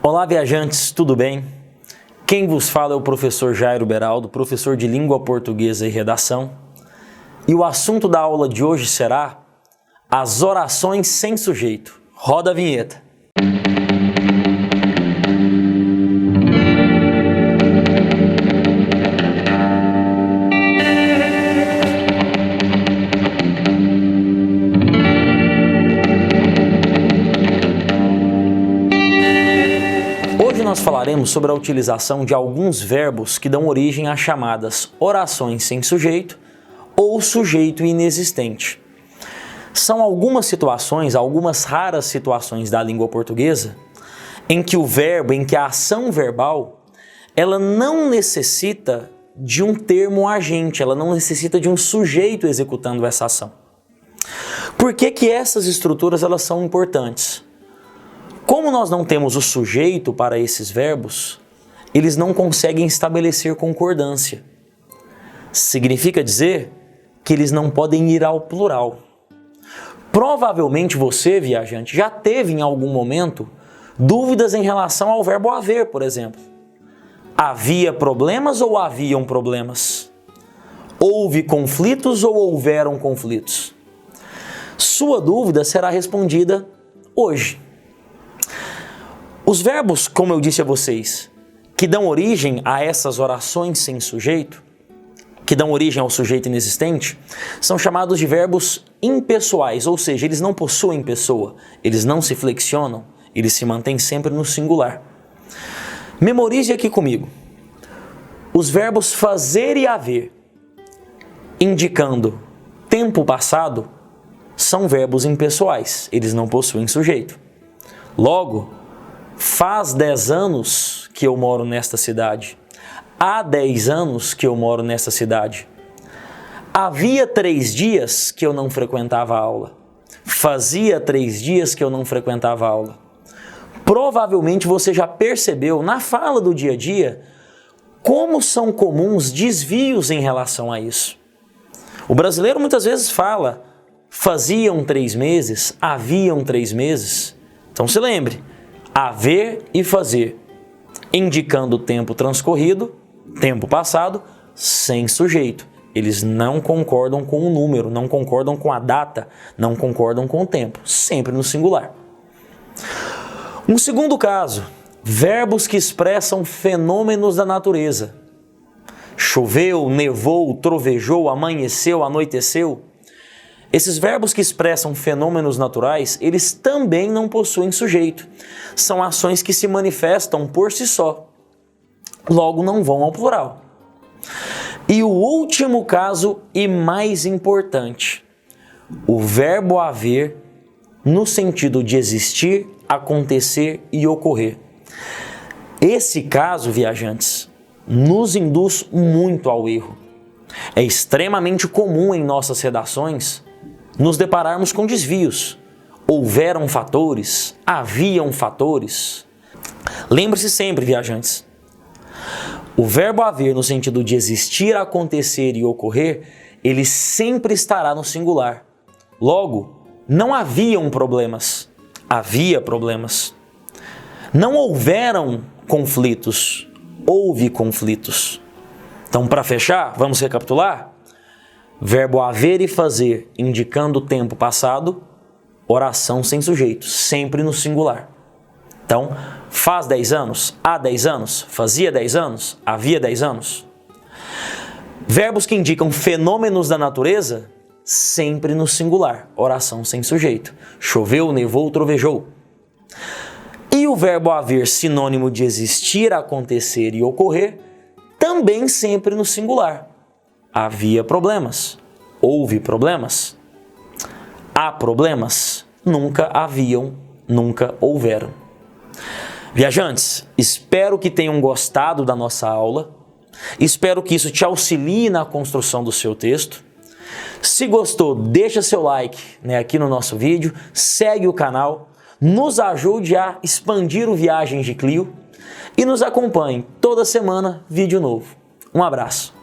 Olá, viajantes, tudo bem? Quem vos fala é o professor Jairo Beraldo, professor de Língua Portuguesa e Redação. E o assunto da aula de hoje será as orações sem sujeito. Roda a vinheta. Nós falaremos sobre a utilização de alguns verbos que dão origem às chamadas orações sem sujeito ou sujeito inexistente. São algumas situações, algumas raras situações da língua portuguesa em que o verbo, em que a ação verbal, ela não necessita de um termo agente, ela não necessita de um sujeito executando essa ação. Por que essas estruturas elas são importantes? Como nós não temos o sujeito para esses verbos, eles não conseguem estabelecer concordância. Significa dizer que eles não podem ir ao plural. Provavelmente você, viajante, já teve em algum momento dúvidas em relação ao verbo haver, por exemplo. Havia problemas ou haviam problemas? Houve conflitos ou houveram conflitos? Sua dúvida será respondida hoje. Os verbos, como eu disse a vocês, que dão origem a essas orações sem sujeito, que dão origem ao sujeito inexistente, são chamados de verbos impessoais, ou seja, eles não possuem pessoa, eles não se flexionam, eles se mantêm sempre no singular. Memorize aqui comigo. Os verbos fazer e haver, indicando tempo passado, são verbos impessoais, eles não possuem sujeito. Logo, faz 10 anos que eu moro nesta cidade. Há 10 anos que eu moro nesta cidade. Havia 3 dias que eu não frequentava a aula. Fazia 3 dias que eu não frequentava a aula. Provavelmente você já percebeu na fala do dia a dia como são comuns desvios em relação a isso. O brasileiro muitas vezes fala, faziam 3 meses, haviam 3 meses. Então se lembre, haver e fazer, indicando o tempo transcorrido, tempo passado, sem sujeito. Eles não concordam com o número, não concordam com a data, não concordam com o tempo, sempre no singular. Um segundo caso, verbos que expressam fenômenos da natureza. Choveu, nevou, trovejou, amanheceu, anoiteceu. Esses verbos que expressam fenômenos naturais, eles também não possuem sujeito. São ações que se manifestam por si só. Logo, não vão ao plural. E o último caso e mais importante, o verbo haver no sentido de existir, acontecer e ocorrer. Esse caso, viajantes, nos induz muito ao erro. É extremamente comum em nossas redações nos depararmos com desvios. Houveram fatores, haviam fatores. Lembre-se sempre, viajantes, o verbo haver no sentido de existir, acontecer e ocorrer, ele sempre estará no singular. Logo, não haviam problemas, havia problemas. Não houveram conflitos, houve conflitos. Então, para fechar, vamos recapitular? Verbo haver e fazer, indicando o tempo passado, oração sem sujeito, sempre no singular. Então, faz 10 anos, há 10 anos, fazia 10 anos, havia 10 anos. Verbos que indicam fenômenos da natureza, sempre no singular, oração sem sujeito. Choveu, nevou, trovejou. E o verbo haver, sinônimo de existir, acontecer e ocorrer, também sempre no singular. Havia problemas, houve problemas. Há problemas, nunca haviam, nunca houveram. Viajantes, espero que tenham gostado da nossa aula. Espero que isso te auxilie na construção do seu texto. Se gostou, deixa seu like, aqui no nosso vídeo, segue o canal, nos ajude a expandir o Viagens de Clio e nos acompanhe toda semana, vídeo novo. Um abraço.